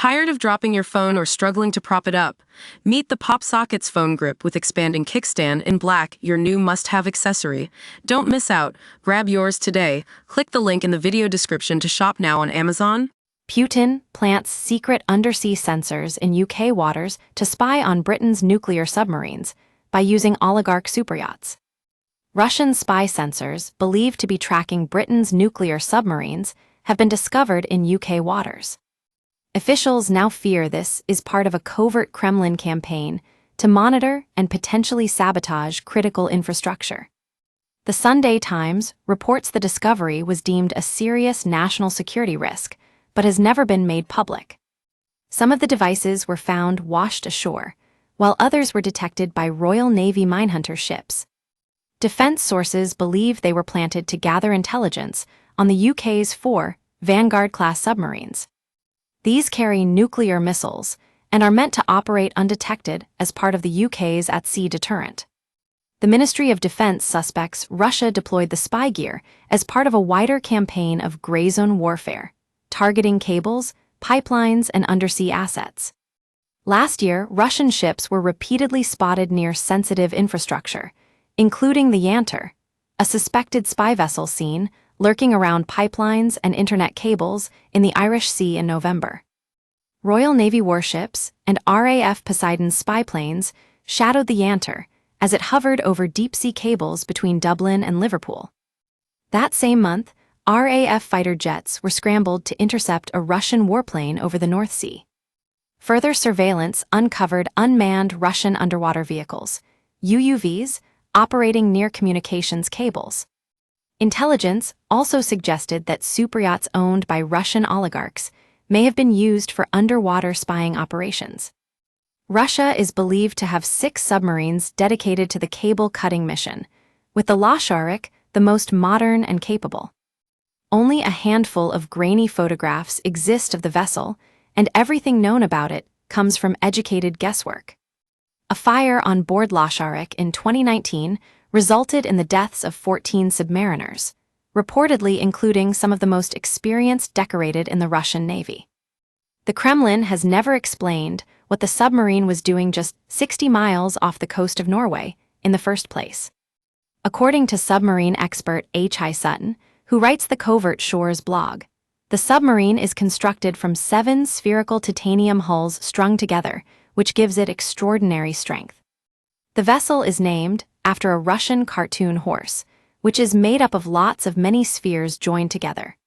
Tired of dropping your phone or struggling to prop it up? Meet the PopSockets phone grip with expanding kickstand in black, your new must-have accessory. Don't miss out. Grab yours today. Click the link in the video description to shop now on Amazon. Putin plants secret undersea sensors in UK waters to spy on Britain's nuclear submarines by using oligarch superyachts. Russian spy sensors, believed to be tracking Britain's nuclear submarines, have been discovered in UK waters. Officials now fear this is part of a covert Kremlin campaign to monitor and potentially sabotage critical infrastructure. The Sunday Times reports the discovery was deemed a serious national security risk, but has never been made public. Some of the devices were found washed ashore, while others were detected by Royal Navy minehunter ships. Defense sources believe they were planted to gather intelligence on the UK's 4 Vanguard-class submarines. These carry nuclear missiles and are meant to operate undetected as part of the UK's at-sea deterrent. The Ministry of Defense suspects Russia deployed the spy gear as part of a wider campaign of gray zone warfare, targeting cables, pipelines, and undersea assets. Last year, Russian ships were repeatedly spotted near sensitive infrastructure, including the Yantar, a suspected spy vessel seen lurking around pipelines and internet cables in the Irish Sea in November. Royal Navy warships and RAF Poseidon spy planes shadowed the Yantar as it hovered over deep-sea cables between Dublin and Liverpool. That same month, RAF fighter jets were scrambled to intercept a Russian warplane over the North Sea. Further surveillance uncovered unmanned Russian underwater vehicles, UUVs, operating near communications cables. Intelligence also suggested that superyachts owned by Russian oligarchs may have been used for underwater spying operations. Russia is believed to have 6 submarines dedicated to the cable-cutting mission, with the Lashkarik the most modern and capable. Only a handful of grainy photographs exist of the vessel, and everything known about it comes from educated guesswork. A fire on board Lashkarik in 2019 resulted in the deaths of 14 submariners, reportedly including some of the most experienced decorated in the Russian Navy. The Kremlin has never explained what the submarine was doing just 60 miles off the coast of Norway in the first place. According to submarine expert H.I. Sutton, who writes the Covert Shores blog, the submarine is constructed from 7 spherical titanium hulls strung together, which gives it extraordinary strength. The vessel is named after a Russian cartoon horse, which is made up of lots of many spheres joined together.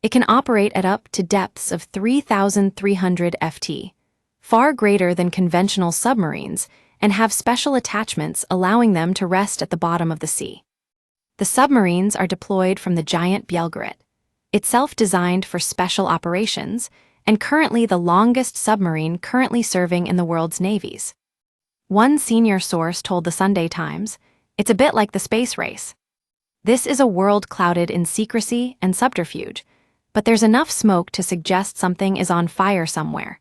It can operate at up to depths of 3,300 ft, far greater than conventional submarines, and have special attachments allowing them to rest at the bottom of the sea. The submarines are deployed from the giant Belgorod, itself designed for special operations, and currently the longest submarine currently serving in the world's navies. One senior source told the Sunday Times, "It's a bit like the space race. This is a world clouded in secrecy and subterfuge, but there's enough smoke to suggest something is on fire somewhere."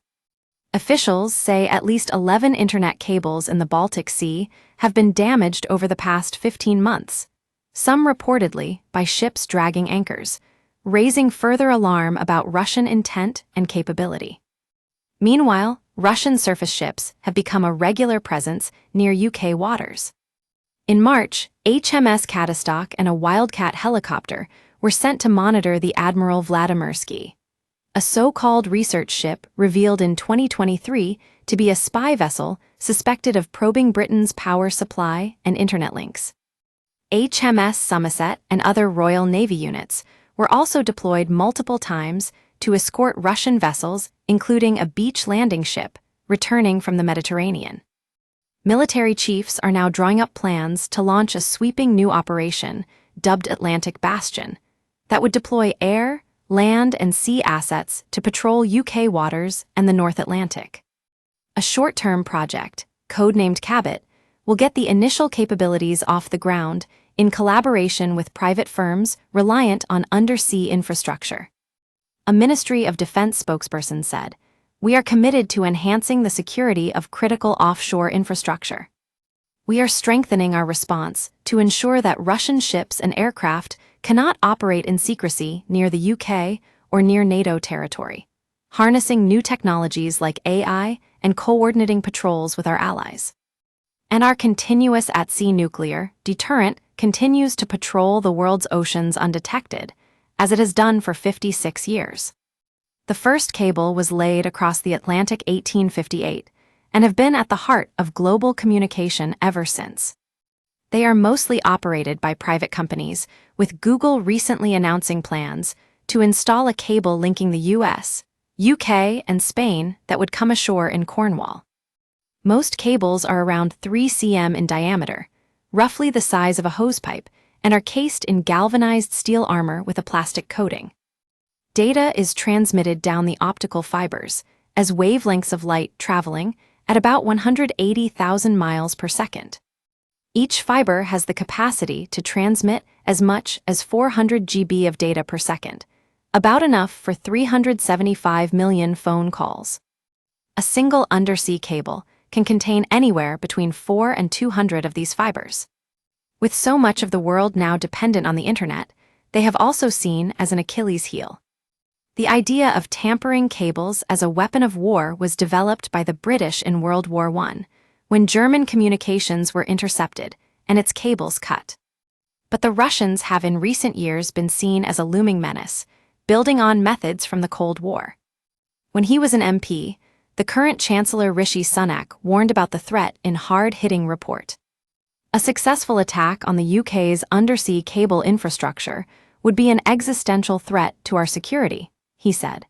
Officials say at least 11 internet cables in the Baltic Sea have been damaged over the past 15 months, some reportedly by ships dragging anchors, raising further alarm about Russian intent and capability. Meanwhile, Russian surface ships have become a regular presence near UK waters. In March, HMS Katastock and a Wildcat helicopter were sent to monitor the Admiral Vladimirsky, a so-called research ship revealed in 2023 to be a spy vessel suspected of probing Britain's power supply and internet links. HMS Somerset and other Royal Navy units were also deployed multiple times to escort Russian vessels, including a beach landing ship, returning from the Mediterranean. Military chiefs are now drawing up plans to launch a sweeping new operation, dubbed Atlantic Bastion, that would deploy air, land, and sea assets to patrol UK waters and the North Atlantic. A short-term project, codenamed Cabot, will get the initial capabilities off the ground in collaboration with private firms reliant on undersea infrastructure. A Ministry of Defense spokesperson said, "We are committed to enhancing the security of critical offshore infrastructure. We are strengthening our response to ensure that Russian ships and aircraft cannot operate in secrecy near the UK or near NATO territory," harnessing new technologies like AI and coordinating patrols with our allies. And our continuous at-sea nuclear deterrent continues to patrol the world's oceans undetected, as it has done for 56 years. The first cable was laid across the Atlantic 1858 and have been at the heart of global communication ever since. They are mostly operated by private companies, with Google recently announcing plans to install a cable linking the US, UK, and Spain that would come ashore in Cornwall. Most cables are around 3 cm in diameter, roughly the size of a hosepipe, and are cased in galvanized steel armor with a plastic coating. Data is transmitted down the optical fibers as wavelengths of light traveling at about 180,000 miles per second. Each fiber has the capacity to transmit as much as 400 GB of data per second, about enough for 375 million phone calls. A single undersea cable can contain anywhere between 4 and 200 of these fibers. With so much of the world now dependent on the internet, they have also seen as an Achilles heel. The idea of tampering cables as a weapon of war was developed by the British in World War I, when German communications were intercepted and its cables cut. But the Russians have in recent years been seen as a looming menace, building on methods from the Cold War. When he was an MP, the current Chancellor Rishi Sunak warned about the threat in hard-hitting report. A successful attack on the UK's undersea cable infrastructure would be an existential threat to our security, he said.